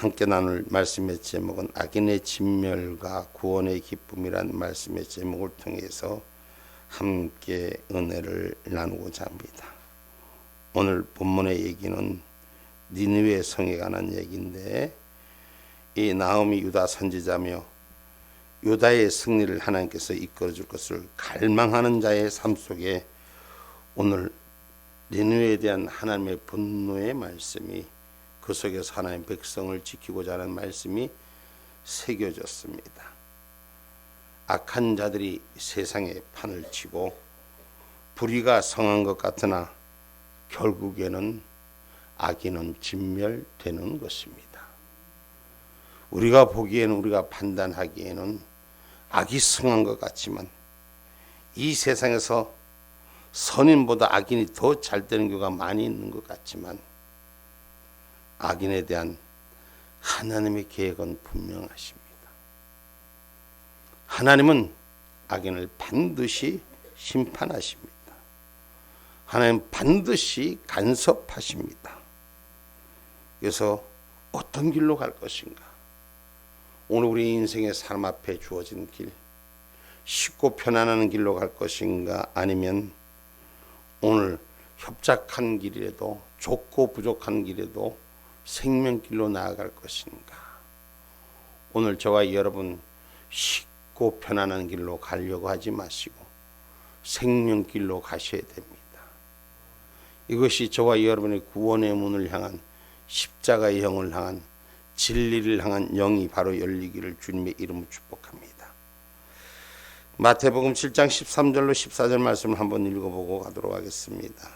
함께 나눌 말씀의 제목은 악인의 진멸과 구원의 기쁨이라는 말씀의 제목을 통해서 함께 은혜를 나누고자 합니다. 오늘 본문의 얘기는 니느웨 성에 관한 얘기인데, 이 나홈이 유다 선지자며 유다의 승리를 하나님께서 이끌어 줄 것을 갈망하는 자의 삶 속에 오늘 니느웨에 대한 하나님의 분노의 말씀이, 그 속에서 하나님 백성을 지키고자 하는 말씀이 새겨졌습니다. 악한 자들이 세상에 판을 치고 불의가 성한 것 같으나 결국에는 악인은 진멸되는 것입니다. 우리가 보기에는, 우리가 판단하기에는 악이 성한 것 같지만 이 세상에서 선인보다 악인이 더 잘 되는 경우가 많이 있는 것 같지만 악인에 대한 하나님의 계획은 분명하십니다. 하나님은 악인을 반드시 심판하십니다. 하나님 반드시 간섭하십니다. 그래서 어떤 길로 갈 것인가? 오늘 우리 인생의 삶 앞에 주어진 길, 쉽고 편안한 길로 갈 것인가? 아니면 오늘 협착한 길이라도, 좁고 부족한 길에도 생명길로 나아갈 것인가? 오늘 저와 여러분 쉽고 편안한 길로 가려고 하지 마시고 생명길로 가셔야 됩니다. 이것이 저와 여러분의 구원의 문을 향한, 십자가의 영을 향한, 진리를 향한 영이 바로 열리기를 주님의 이름으로 축복합니다. 마태복음 7장 13절로 14절 말씀을 한번 읽어보고 가도록 하겠습니다.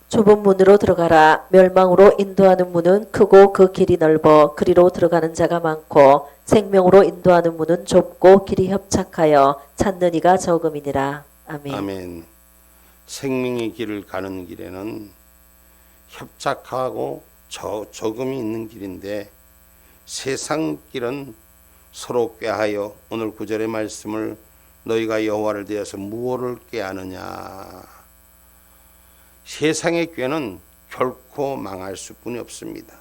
좁은 문으로 들어가라. 멸망으로 인도하는 문은 크고 그 길이 넓어 그리로 들어가는 자가 많고, 생명으로 인도하는 문은 좁고 길이 협착하여 찾는 이가 적음이니라. 아멘. 아멘. 생명의 길을 가는 길에는 협착하고 적음이 있는 길인데, 세상 길은 서로 꾀하여, 오늘 9절의 말씀을 너희가 여호와를 대하여서 무엇을 꾀하느냐. 세상의 꾀는 결코 망할 수뿐이 없습니다.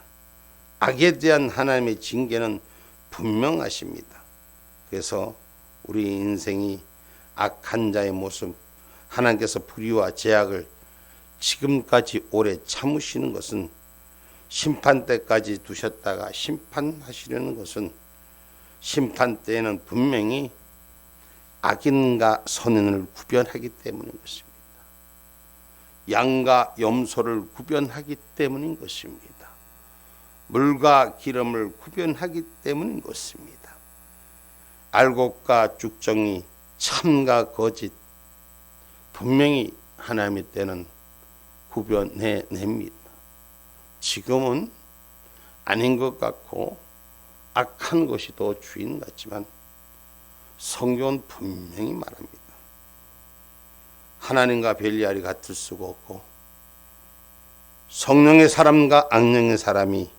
악에 대한 하나님의 징계는 분명하십니다. 그래서 우리 인생이 악한 자의 모습, 하나님께서 불의와 죄악을 지금까지 오래 참으시는 것은, 심판 때까지 두셨다가 심판하시려는 것은, 심판 때에는 분명히 악인과 선인을 구별하기 때문인 것입니다. 양과 염소를 구별하기 때문인 것입니다. 물과 기름을 구별하기 때문인 것입니다. 알곡과 죽정이, 참과 거짓, 분명히 하나님의 때는 구별해냅니다. 지금은 아닌 것 같고 악한 것이 더 주인 같지만 성경은 분명히 말합니다. 하나님과 벨리알이 같을 수가 없고, 성령의 사람과 악령의 사람이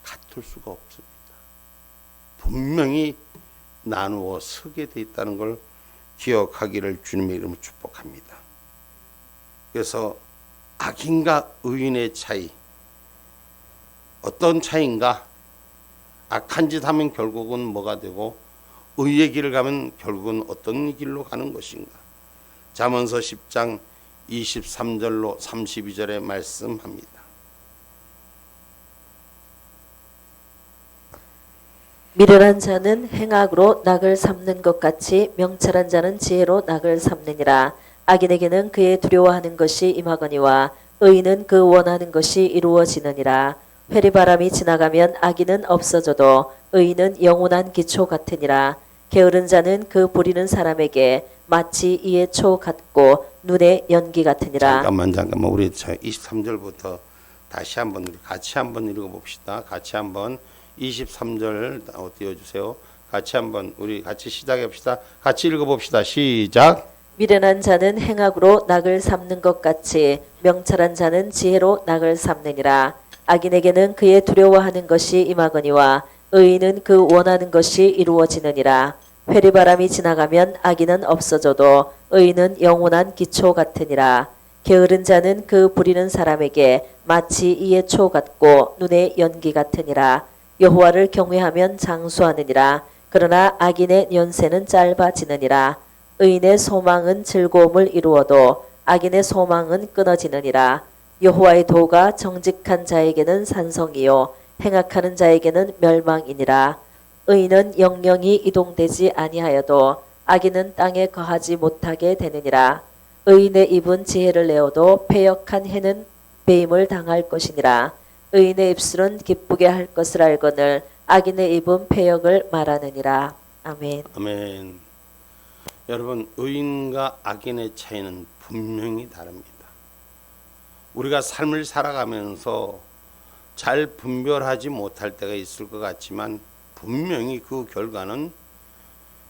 같을 수가 없습니다. 분명히 나누어 서게 돼 있다는 걸 기억하기를 주님의 이름으로 축복합니다. 그래서 악인과 의인의 차이, 어떤 차이인가? 악한 짓 하면 결국은 뭐가 되고, 의의 길을 가면 결국은 어떤 길로 가는 것인가? 잠언서 10장 23절로 32절에 말씀합니다. 미련한 자는 행악으로 낙을 삼는 것 같이 명철한 자는 지혜로 낙을 삼느니라. 악인에게는 그의 두려워하는 것이 임하거니와 의인은 그 원하는 것이 이루어지느니라. 회리바람이 지나가면 악인은 없어져도 의인은 영원한 기초 같으니라. 게으른 자는 그 부리는 사람에게 마치 이의 초 같고 눈의 연기 같으니라. 잠깐만 우리 23절부터 다시 한번 우리 같이 한번 읽어봅시다. 같이 한번 23절 띄워주세요. 같이 한번 우리 같이 시작해봅시다. 같이 읽어봅시다. 시작. 미련한 자는 행악으로 낙을 삼는 것 같이 명철한 자는 지혜로 낙을 삼느니라. 악인에게는 그의 두려워하는 것이 임하거니와 의인은 그 원하는 것이 이루어지느니라. 회리바람이 지나가면 악인은 없어져도 의인은 영원한 기초 같으니라. 게으른 자는 그 부리는 사람에게 마치 이의 초 같고 눈의 연기 같으니라. 여호와를 경외하면 장수하느니라. 그러나 악인의 연세는 짧아지느니라. 의인의 소망은 즐거움을 이루어도 악인의 소망은 끊어지느니라. 여호와의 도가 정직한 자에게는 산성이요 행악하는 자에게는 멸망이니라. 의인은 영영이 이동되지 아니하여도 악인은 땅에 거하지 못하게 되느니라. 의인의 입은 지혜를 내어도 패역한 해는 배임을 당할 것이니라. 의인의 입술은 기쁘게 할 것을 알거늘 악인의 입은 패역을 말하느니라. 아멘. 아멘. 여러분, 의인과 악인의 차이는 분명히 다릅니다. 우리가 삶을 살아가면서 잘 분별하지 못할 때가 있을 것 같지만 분명히 그 결과는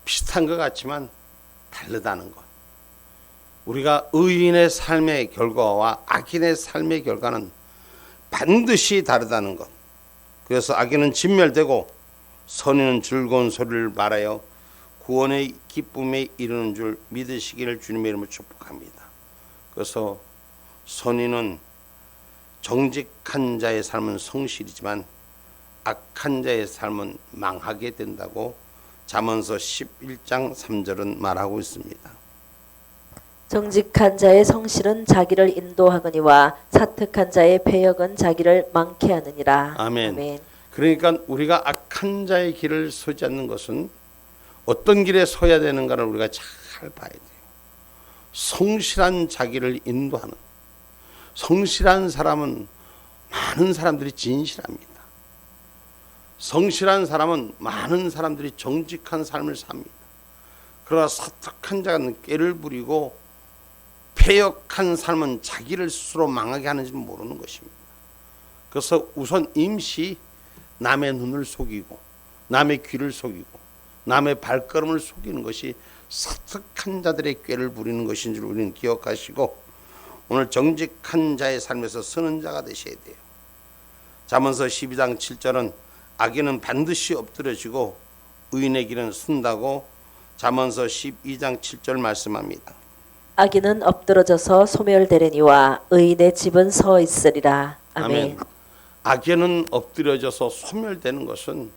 비슷한 것 같지만 다르다는 것. 우리가 의인의 삶의 결과와 악인의 삶의 결과는 반드시 다르다는 것. 그래서 악인은 진멸되고 선인은 즐거운 소리를 말하여 구원의 기쁨에 이르는 줄 믿으시기를 주님의 이름으로 축복합니다. 그래서 선인은 정직한 자의 삶은 성실이지만 악한 자의 삶은 망하게 된다고 잠언서 11장 3절은 말하고 있습니다. 정직한 자의 성실은 자기를 인도하거니와 사특한 자의 패역은 자기를 망케 하느니라. 아멘. 아멘. 그러니까 우리가 악한 자의 길을 서지 않는 것은 어떤 길에 서야 되는가를 우리가 잘 봐야 돼요. 성실한 자기를 인도하는, 성실한 사람은 많은 사람들이 진실합니다. 성실한 사람은 많은 사람들이 정직한 삶을 삽니다. 그러나 사특한 자는 꾀를 부리고 패역한 삶은 자기를 스스로 망하게 하는지 모르는 것입니다. 그래서 우선 임시 남의 눈을 속이고 남의 귀를 속이고 남의 발걸음을 속이는 것이 사특한 자들의 꾀를 부리는 것인 줄 우리는 기억하시고 오늘 정직한 자의 삶에서 서는 자가 되셔야 돼요. 잠언서 12장 7절은 악인은 반드시 엎드려지고 의인의 길은 쓴다고 잠언서 12장 7절 말씀합니다. 악인은 엎드러져서 소멸되려니와 의인의 집은 서 있으리라. 아멘. 아멘. 악인은 엎드려져서 소멸되는 것은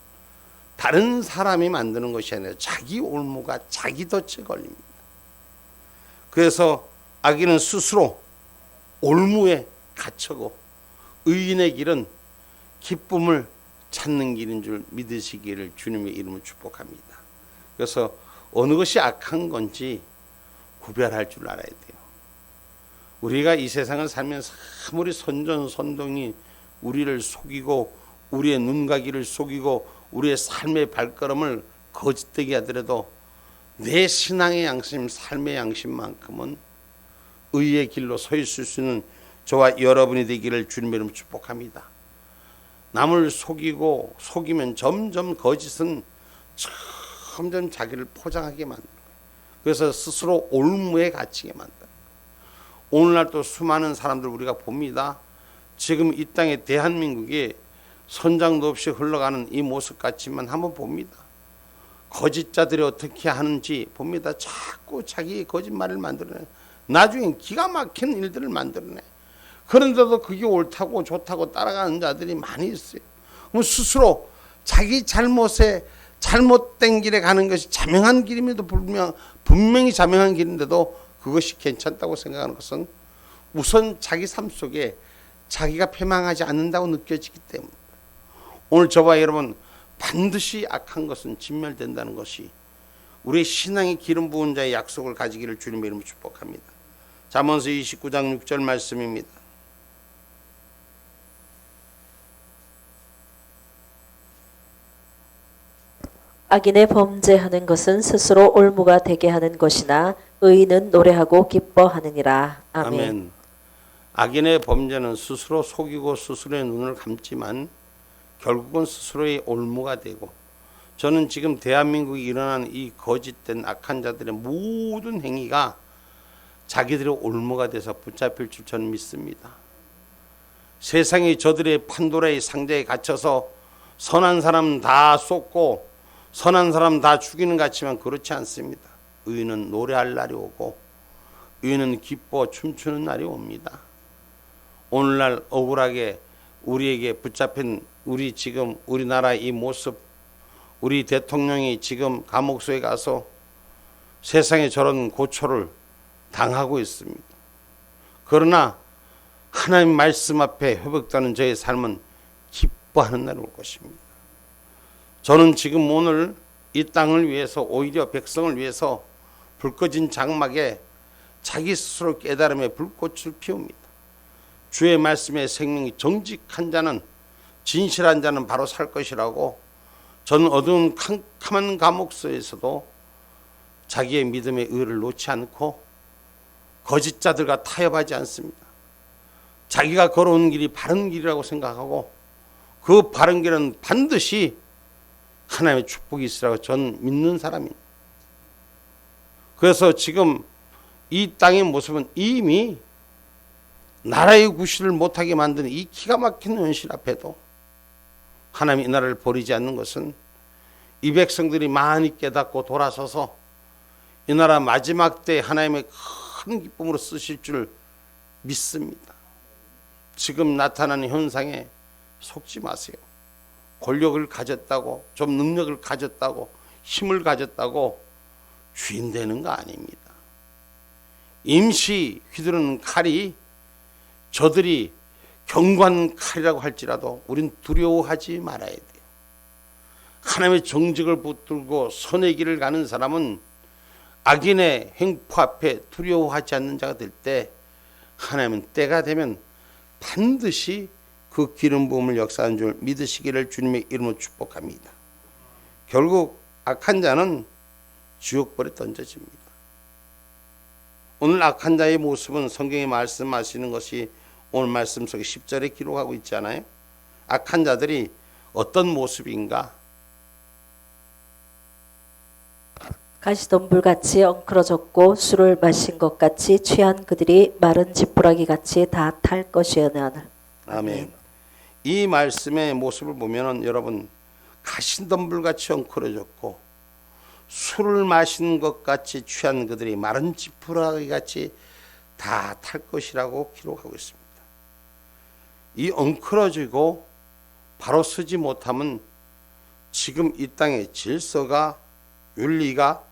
다른 사람이 만드는 것이 아니라 자기 올무가 자기 덫에 걸립니다. 그래서 악인은 스스로 올무에 갇혀고 의인의 길은 기쁨을 찾는 길인 줄 믿으시기를 주님의 이름으로 축복합니다. 그래서 어느 것이 악한 건지 구별할 줄 알아야 돼요. 우리가 이 세상을 살면서 아무리 선전선동이 우리를 속이고 우리의 눈가기를 속이고 우리의 삶의 발걸음을 거짓되게 하더라도 내 신앙의 양심, 삶의 양심만큼은 의의 길로 서 있을 수 있는 저와 여러분이 되기를 주님의 이름으로 축복합니다. 남을 속이고 속이면 점점 거짓은 점점 자기를 포장하게 만들어요. 그래서 스스로 올무에 갇히게 만들어요. 오늘날 또 수많은 사람들 우리가 봅니다. 지금 이 땅에 대한민국에 선장도 없이 흘러가는 이 모습 같지만 한번 봅니다. 거짓자들이 어떻게 하는지 봅니다. 자꾸 자기 거짓말을 만들어내. 나중엔 기가 막힌 일들을 만들어내. 그런데도 그게 옳다고 좋다고 따라가는 자들이 많이 있어요. 그럼 스스로 자기 잘못에 잘못된 길에 가는 것이 자명한 길임에도 분명히 자명한 길인데도 그것이 괜찮다고 생각하는 것은 우선 자기 삶 속에 자기가 패망하지 않는다고 느껴지기 때문에 오늘 저와 여러분 반드시 악한 것은 진멸된다는 것이 우리의 신앙의 기름 부은 자의 약속을 가지기를 주님의 이름으로 축복합니다. 잠언서 29장 6절 말씀입니다. 악인의 범죄하는 것은 스스로 올무가 되게 하는 것이나 의인은 노래하고 기뻐하느니라. 아멘. 아멘. 악인의 범죄는 스스로 속이고 스스로의 눈을 감지만 결국은 스스로의 올무가 되고 저는 지금 대한민국에 일어난 이 거짓된 악한 자들의 모든 행위가 자기들의 올무가 돼서 붙잡힐 줄 저는 믿습니다. 세상이 저들의 판도라의 상자에 갇혀서 선한 사람 다 쏟고 선한 사람 다 죽이는 것 같지만 그렇지 않습니다. 의인은 노래할 날이 오고 의인은 기뻐 춤추는 날이 옵니다. 오늘날 억울하게 우리에게 붙잡힌 우리 지금 우리나라 이 모습, 우리 대통령이 지금 감옥소에 가서 세상에 저런 고초를 당하고 있습니다. 그러나 하나님 말씀 앞에 회복되는 저의 삶은 기뻐하는 날이 올 것입니다. 저는 지금 오늘 이 땅을 위해서, 오히려 백성을 위해서 불 꺼진 장막에 자기 스스로 깨달음의 불꽃을 피웁니다. 주의 말씀의 생명이 정직한 자는, 진실한 자는 바로 살 것이라고, 저는 어두운 캄캄한 감옥소에서도 자기의 믿음의 의를 놓지 않고 거짓자들과 타협하지 않습니다. 자기가 걸어온 길이 바른 길이라고 생각하고 그 바른 길은 반드시 하나님의 축복이 있으라고 저는 믿는 사람입니다. 그래서 지금 이 땅의 모습은 이미 나라의 구실을 못하게 만드는 이 기가 막힌 현실 앞에도 하나님이 이 나라를 버리지 않는 것은 이 백성들이 많이 깨닫고 돌아서서 이 나라 마지막 때 하나님의 큰 기쁨으로 쓰실 줄 믿습니다. 지금 나타나는 현상에 속지 마세요. 권력을 가졌다고, 좀 능력을 가졌다고, 힘을 가졌다고 주인 되는 거 아닙니다. 임시 휘두르는 칼이 저들이 경관 칼이라고 할지라도 우린 두려워하지 말아야 돼요. 하나님의 정직을 붙들고 선의 길을 가는 사람은 악인의 횡포 앞에 두려워하지 않는 자가 될 때 하나님은 때가 되면 반드시 그 기름 부음을 역사하는 줄 믿으시기를 주님의 이름으로 축복합니다. 결국 악한 자는 지옥불에 던져집니다. 오늘 악한 자의 모습은 성경에 말씀하시는 것이 오늘 말씀 속에 10절에 기록하고 있잖아요. 악한 자들이 어떤 모습인가? 가시덤불같이 엉클어졌고 술을 마신 것 같이 취한 그들이 마른 지푸라기 같이 다 탈 것이오늘. 아멘. 이 말씀의 모습을 보면은 여러분, 가시덤불같이 엉클어졌고 술을 마신 것 같이 취한 그들이 마른 지푸라기 같이 다 탈 것이라고 기록하고 있습니다. 이 엉클어지고 바로 서지 못함은 지금 이 땅의 질서가, 윤리가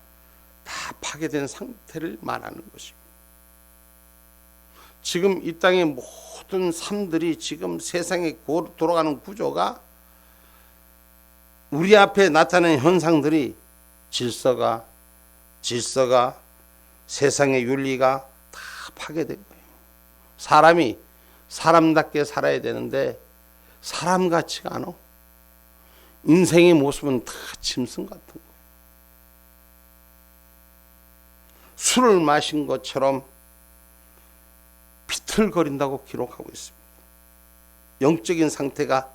다 파괴된 상태를 말하는 것입니다. 지금 이 땅의 모든 삶들이, 지금 세상에 돌아가는 구조가, 우리 앞에 나타나는 현상들이 질서가 세상의 윤리가 다 파괴된 거예요. 사람이 사람답게 살아야 되는데 사람 같지가 않아. 인생의 모습은 다 짐승 같은 거예요. 술을 마신 것처럼 비틀거린다고 기록하고 있습니다. 영적인 상태가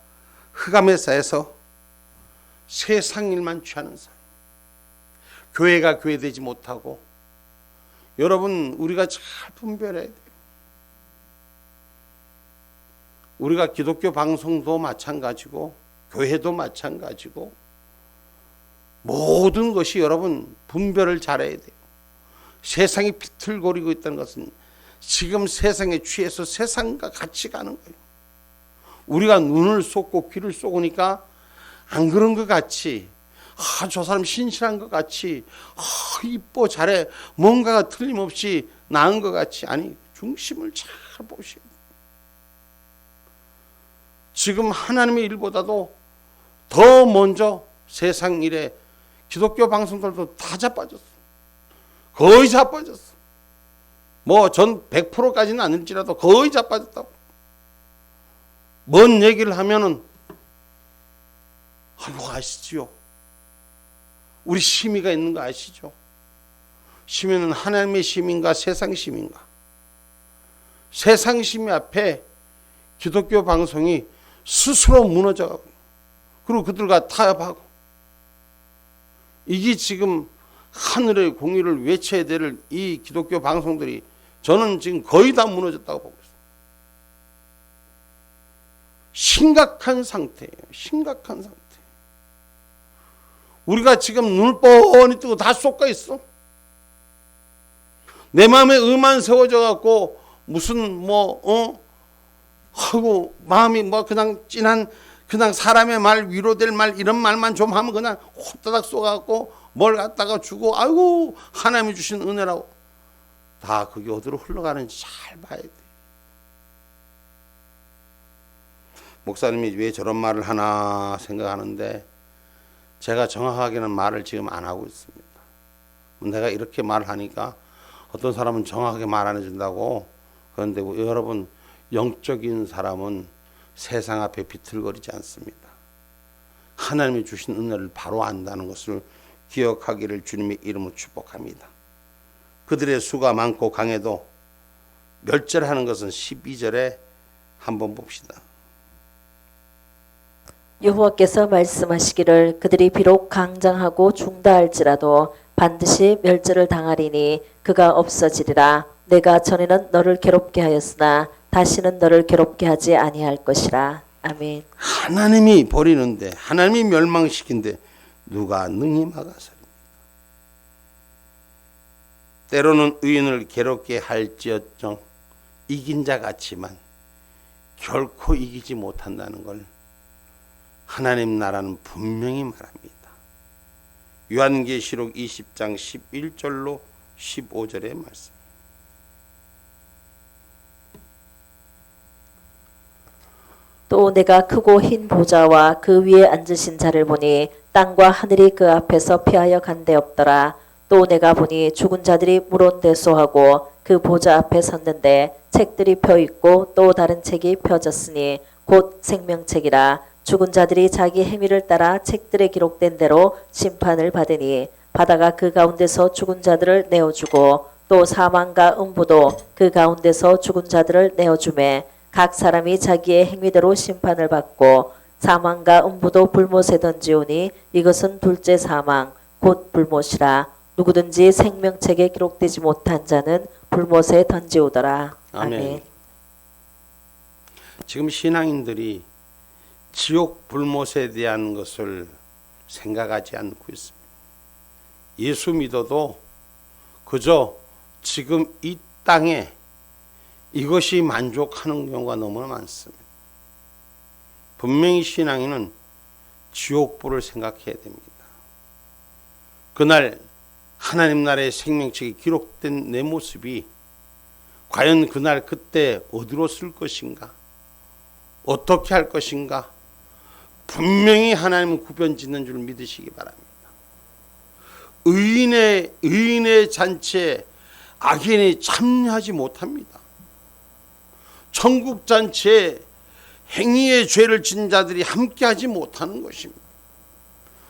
흑암에 쌓여서 세상 일만 취하는 사람, 교회가 교회되지 못하고. 여러분, 우리가 잘 분별해야 돼요. 우리가 기독교 방송도 마찬가지고 교회도 마찬가지고 모든 것이 여러분 분별을 잘해야 돼요. 세상이 비틀거리고 있다는 것은 지금 세상에 취해서 세상과 같이 가는 거예요. 우리가 눈을 쏟고 귀를 쏟으니까 안 그런 것 같이, 저 사람 신실한 것 같이, 이뻐 잘해, 뭔가가 틀림없이 나은 것 같이, 아니, 중심을 잘 보셔야 돼요. 지금 하나님의 일보다도 더 먼저 세상 일에 기독교 방송들도 다 자빠졌어. 거의 자빠졌어. 뭐 전 100%까지는 아닐지라도 거의 자빠졌다고. 뭔 얘기를 하면은 아이고 아시지요. 우리 심의가 있는 거 아시죠? 심의는 하나님의 심인가 세상 심인가? 세상 심의 앞에 기독교 방송이 스스로 무너져가고, 그리고 그들과 타협하고, 이게 지금 하늘의 공의를 외쳐야 될 이 기독교 방송들이 저는 지금 거의 다 무너졌다고 보고 있어요. 심각한 상태예요. 심각한 상태. 우리가 지금 눈을 뻔히 뜨고 다 쏟고 있어. 내 마음에 의만 세워져 갖고 무슨 하고 마음이 그냥 찐한 그냥 사람의 말 위로될 말 이런 말만 좀 하면 그냥 호다닥 쏘갖고 뭘 갖다가 주고 아이고 하나님이 주신 은혜라고 다 그게 어디로 흘러가는지 잘 봐야 돼. 목사님이 왜 저런 말을 하나 생각하는데 제가 정확하게는 말을 지금 안 하고 있습니다. 내가 이렇게 말을 하니까 어떤 사람은 정확하게 말 안 해준다고 그런데 여러분 영적인 사람은 세상 앞에 비틀거리지 않습니다. 하나님이 주신 은혜를 바로 안다는 것을 기억하기를 주님의 이름으로 축복합니다. 그들의 수가 많고 강해도 멸절하는 것은 12절에 한번 봅시다. 여호와께서 말씀하시기를 그들이 비록 강장하고 중다할지라도 반드시 멸절을 당하리니 그가 없어지리라. 내가 전에는 너를 괴롭게 하였으나 다시는 너를 괴롭게 하지 아니할 것이라. 아멘. 하나님이 버리는데 하나님이 멸망시킨데 누가 능히 막아서리까? 때로는 의인을 괴롭게 할지어정 이긴 자 같지만 결코 이기지 못한다는 걸 하나님 나라는 분명히 말합니다. 요한계시록 20장 11절로 15절의 말씀. 또 내가 크고 흰 보좌와 그 위에 앉으신 자를 보니 땅과 하늘이 그 앞에서 피하여 간데 없더라. 또 내가 보니 죽은 자들이 물온대소하고 그 보좌 앞에 섰는데 책들이 펴 있고 또 다른 책이 펴졌으니 곧 생명책이라. 죽은 자들이 자기 행위를 따라 책들에 기록된 대로 심판을 받으니 바다가 그 가운데서 죽은 자들을 내어주고 또 사망과 음부도 그 가운데서 죽은 자들을 내어주매 각 사람이 자기의 행위대로 심판을 받고 사망과 음부도 불못에 던지오니 이것은 둘째 사망 곧 불못이라. 누구든지 생명책에 기록되지 못한 자는 불못에 던지오더라. 아멘. 지금 신앙인들이 지옥 불못에 대한 것을 생각하지 않고 있습니다. 예수 믿어도 그저 지금 이 땅에 이것이 만족하는 경우가 너무나 많습니다. 분명히 신앙인은 지옥불을 생각해야 됩니다. 그날 하나님 나라의 생명책에 기록된 내 모습이 과연 그날 그때 어디로 쓸 것인가? 어떻게 할 것인가? 분명히 하나님은 구변 짓는 줄 믿으시기 바랍니다. 의인의 잔치에 악인이 참여하지 못합니다. 천국 잔치에 행위의 죄를 진 자들이 함께하지 못하는 것입니다.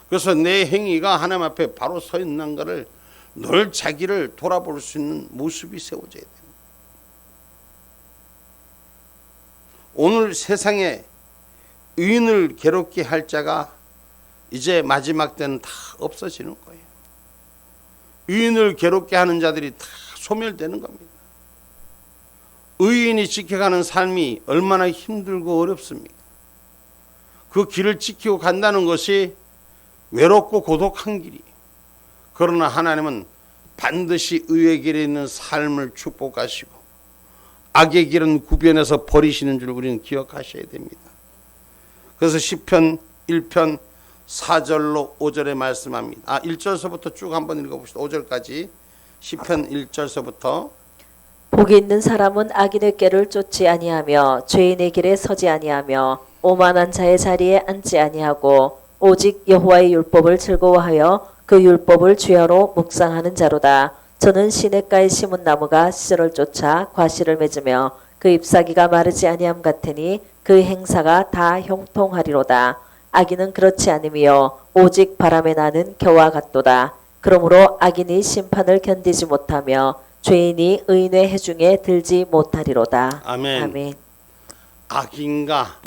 그래서 내 행위가 하나님 앞에 바로 서 있는가를 늘 자기를 돌아볼 수 있는 모습이 세워져야 됩니다. 오늘 세상에 의인을 괴롭게 할 자가 이제 마지막 때는 다 없어지는 거예요. 의인을 괴롭게 하는 자들이 다 소멸되는 겁니다. 의인이 지켜가는 삶이 얼마나 힘들고 어렵습니까? 그 길을 지키고 간다는 것이 외롭고 고독한 길이에요. 그러나 하나님은 반드시 의의 길에 있는 삶을 축복하시고 악의 길은 구변해서 버리시는 줄 우리는 기억하셔야 됩니다. 그래서 시편 1편 4절로 5절에 말씀합니다. 1절서부터 쭉 한번 읽어봅시다. 5절까지 시편 1절서부터 복이 있는 사람은 악인의 꾀를 쫓지 아니하며 죄인의 길에 서지 아니하며 오만한 자의 자리에 앉지 아니하고 오직 여호와의 율법을 즐거워하여 그 율법을 주야로 묵상하는 자로다. 저는 시냇가에 심은 나무가 시절을 쫓아 과실을 맺으며 그 잎사귀가 마르지 아니함 같으니 그 행사가 다 형통하리로다. 악인은 그렇지 않으며 오직 바람에 나는 겨와 같도다. 그러므로 악인이 심판을 견디지 못하며 죄인이 의인의 해중에 들지 못하리로다. 아멘. 아멘. 악인과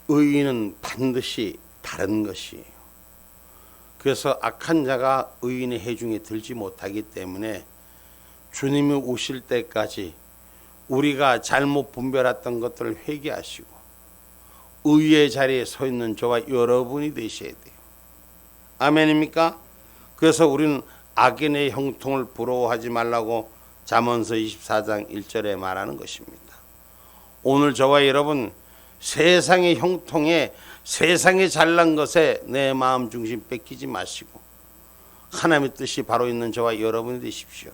의인은 반드시 다른 것이에요. 그래서 악한 자가 의인의 해중에 들지 못하기 때문에 주님이 오실 때까지 우리가 잘못 분별했던 것들을 회개하시고 의의 자리에 서 있는 저와 여러분이 되셔야 돼요. 아멘입니까? 그래서 우리는 악인의 형통을 부러워하지 말라고 잠언서 24장 1절에 말하는 것입니다. 오늘 저와 여러분 세상의 형통에 세상에 잘난 것에 내 마음 중심 뺏기지 마시고 하나님의 뜻이 바로 있는 저와 여러분이 되십시오.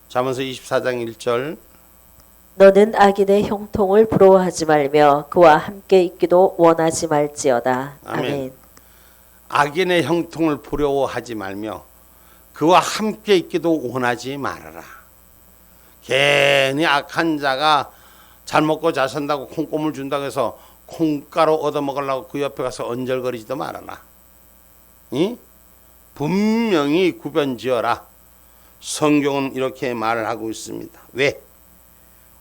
잠언서 24장 1절 너는 악인의 형통을 부러워하지 말며 그와 함께 있기도 원하지 말지어다. 아멘. 아멘. 악인의 형통을 부러워하지 말며 그와 함께 있기도 원하지 말아라. 괜히 악한 자가 잘 먹고 잘 산다고 콩고물 준다고 해서 콩가루 얻어먹으려고 그 옆에 가서 언절거리지도 말아라. 이? 분명히 구별지어라. 성경은 이렇게 말을 하고 있습니다. 왜?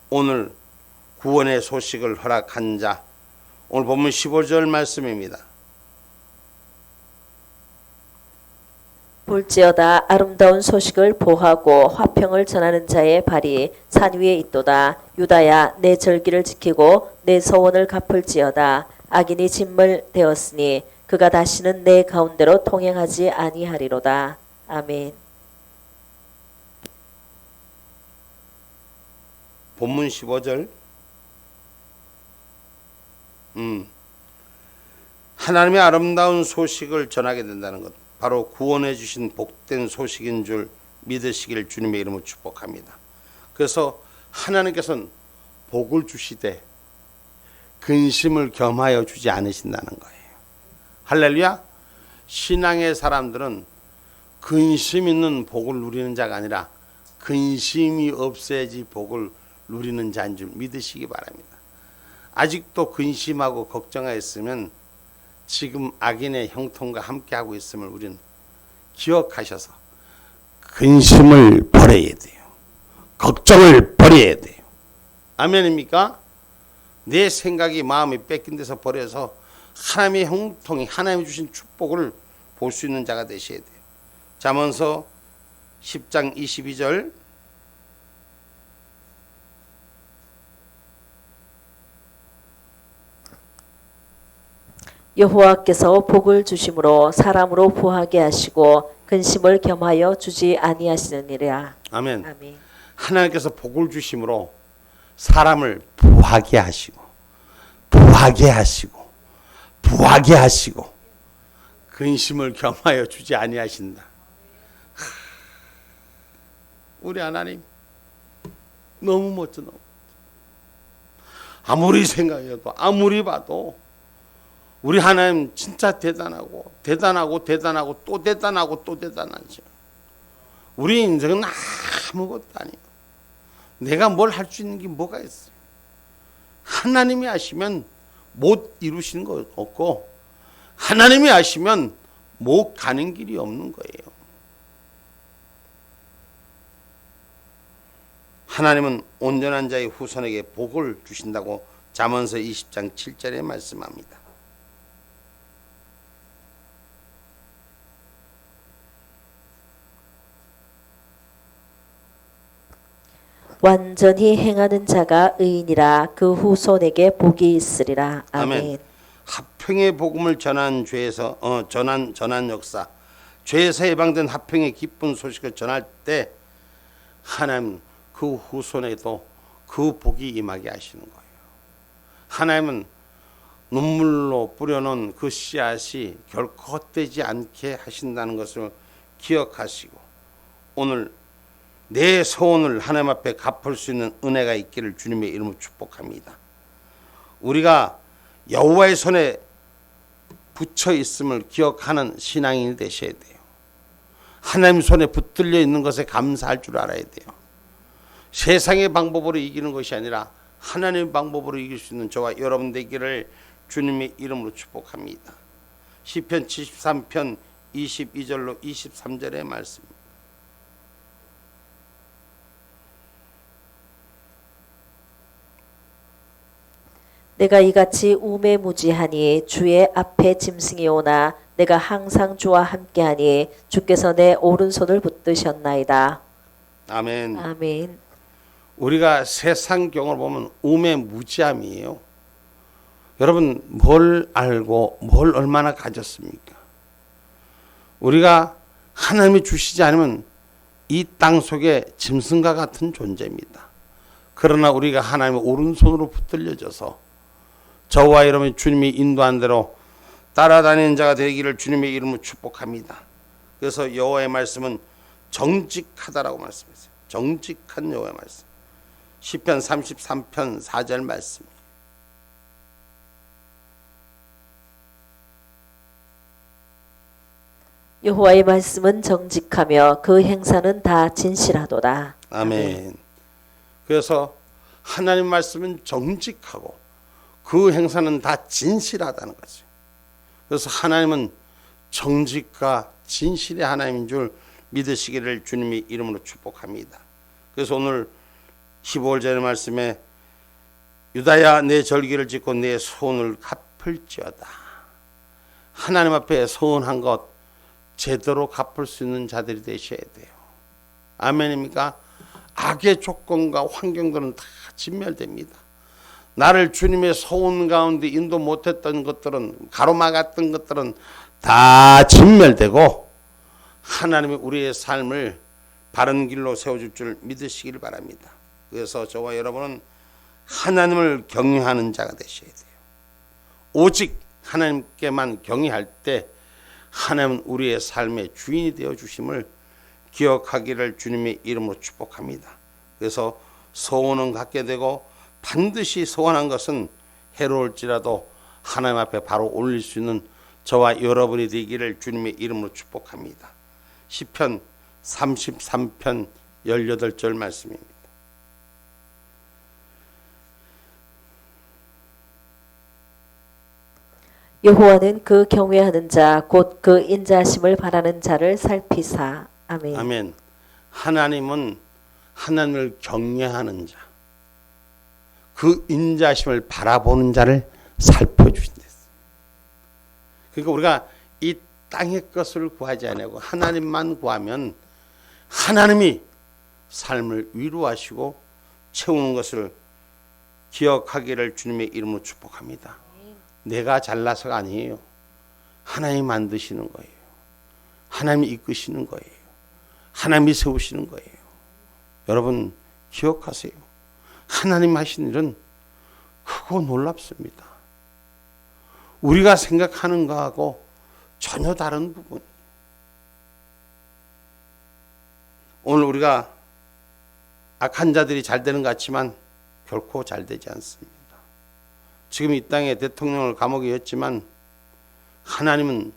오늘 구원의 소식을 허락한 자, 오늘 본문 15절 말씀입니다. 볼지어다 아름다운 소식을 보하고 화평을 전하는 자의 발이 산 위에 있도다. 유다야 내 절기를 지키고 내 서원을 갚을지어다. 악인이 진물 되었으니 그가 다시는 내 가운데로 통행하지 아니하리로다. 아멘. 본문 15절 하나님의 아름다운 소식을 전하게 된다는 것, 바로 구원해 주신 복된 소식인 줄 믿으시길 주님의 이름으로 축복합니다. 그래서 하나님께서는 복을 주시되 근심을 겸하여 주지 않으신다는 거예요. 할렐루야. 신앙의 사람들은 근심 있는 복을 누리는 자가 아니라 근심이 없어야지 복을 누리는 자인 줄 믿으시기 바랍니다. 아직도 근심하고 걱정하였으면 지금 악인의 형통과 함께하고 있음을 우리는 기억하셔서 근심을 버려야 돼요. 걱정을 버려야 돼요. 아멘입니까? 내 생각이 마음이 뺏긴 데서 버려서 하나님의 형통이 하나님이 주신 축복을 볼 수 있는 자가 되셔야 돼요. 잠언서 10장 22절 여호와께서 복을 주심으로 사람으로 부하게 하시고 근심을 겸하여 주지 아니하시느니라. 아멘. 아멘. 하나님께서 복을 주심으로 사람을 부하게 하시고 부하게 하시고 부하게 하시고 근심을 겸하여 주지 아니하신다. 우리 하나님 너무 멋져. 너무. 아무리 생각해도 아무리 봐도 우리 하나님 진짜 대단하고 대단하고 대단하고 또 대단하고 또 대단하죠. 우리 인생은 아무것도 아니에요. 내가 뭘 할 수 있는 게 뭐가 있어요. 하나님이 하시면 못 이루시는 거 없고 하나님이 하시면 못 가는 길이 없는 거예요. 하나님은 온전한 자의 후손에게 복을 주신다고 잠언서 20장 7절에 말씀합니다. 완전히 행하는 자가 의인이라 그 후손에게 복이 있으리라. 아멘. 아멘. 화평의 복음을 전한 죄에서 전한 역사, 죄에서 해방된 화평의 기쁜 소식을 전할 때 하나님 그 후손에도 그 복이 임하게 하시는 거예요. 하나님은 눈물로 뿌려놓은 그 씨앗이 결코 헛되지 않게 하신다는 것을 기억하시고 오늘 내 소원을 하나님 앞에 갚을 수 있는 은혜가 있기를 주님의 이름으로 축복합니다. 우리가 여호와의 손에 붙여 있음을 기억하는 신앙인이 되셔야 돼요. 하나님 손에 붙들려 있는 것에 감사할 줄 알아야 돼요. 세상의 방법으로 이기는 것이 아니라 하나님의 방법으로 이길 수 있는 저와 여러분 되기를 주님의 이름으로 축복합니다. 시편 73편 22절로 23절의 말씀입니다. 내가 이같이 우매무지하니 주의 앞에 짐승이 오나 내가 항상 주와 함께하니 주께서 내 오른손을 붙드셨나이다. 아멘. 아멘. 우리가 세상경을 보면 우매무지함이에요. 여러분 뭘 알고 뭘 얼마나 가졌습니까? 우리가 하나님이 주시지 않으면 이 땅 속에 짐승과 같은 존재입니다. 그러나 우리가 하나님의 오른손으로 붙들려져서 저와 여러분이 주님이 인도한 대로 따라다니는 자가 되기를 주님의 이름으로 축복합니다. 그래서 여호와의 말씀은 정직하다라고 말씀했어요. 정직한 여호와의 말씀. 시편 33편 4절 말씀이에요. 여호와의 말씀은 정직하며 그 행사는 다 진실하도다. 아멘. 그래서 하나님 말씀은 정직하고 그 행사는 다 진실하다는 거죠. 그래서 하나님은 정직과 진실의 하나님인 줄 믿으시기를 주님의 이름으로 축복합니다. 그래서 오늘 15절의 말씀에 유다야 내 절기를 짓고 내 소원을 갚을지어다. 하나님 앞에 소원한 것 제대로 갚을 수 있는 자들이 되셔야 돼요. 아멘입니까? 악의 조건과 환경들은 다 진멸됩니다. 나를 주님의 소원 가운데 인도 못했던 것들은, 가로막았던 것들은 다 진멸되고 하나님이 우리의 삶을 바른 길로 세워줄 줄 믿으시길 바랍니다. 그래서 저와 여러분은 하나님을 경외하는 자가 되셔야 돼요. 오직 하나님께만 경외할 때 하나님은 우리의 삶의 주인이 되어 주심을 기억하기를 주님의 이름으로 축복합니다. 그래서 소원은 갖게 되고 반드시 소원한 것은 해로울지라도 하나님 앞에 바로 올릴 수 있는 저와 여러분이 되기를 주님의 이름으로 축복합니다. 시편 33편 18절 말씀입니다. 여호와는 그 경외하는 자 곧 그 인자하심을 바라는 자를 살피사. 아멘. 아멘. 하나님은 하나님을 경외하는 자, 그 인자심을 바라보는 자를 살펴주신다. 그러니까 우리가 이 땅의 것을 구하지 않고 하나님만 구하면 하나님이 삶을 위로하시고 채우는 것을 기억하기를 주님의 이름으로 축복합니다. 내가 잘나서가 아니에요. 하나님이 만드시는 거예요. 하나님이 이끄시는 거예요. 하나님이 세우시는 거예요. 여러분 기억하세요. 하나님 하신 일은 크고 놀랍습니다. 우리가 생각하는 거하고 전혀 다른 부분. 오늘 우리가 악한 자들이 잘 되는 것 같지만 결코 잘 되지 않습니다. 지금 이 땅에 대통령을 감옥에 했지만 하나님은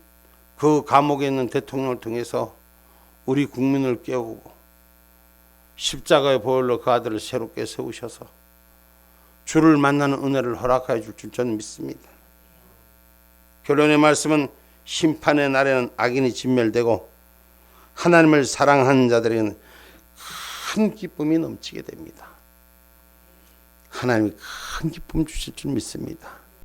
그 감옥에 있는 대통령을 통해서 우리 국민을 깨우고 십자가의 보혈로 그 아들을 새롭게 세우셔서 주를 만나는 은혜를 허락하여 줄 줄 저는 믿습니다. 결론의 말씀은 심판의 날에는 악인이 진멸되고 하나님을 사랑하는 자들에게는 큰 기쁨이 넘치게 됩니다. 하나님이 큰 기쁨 주실 줄 믿습니다.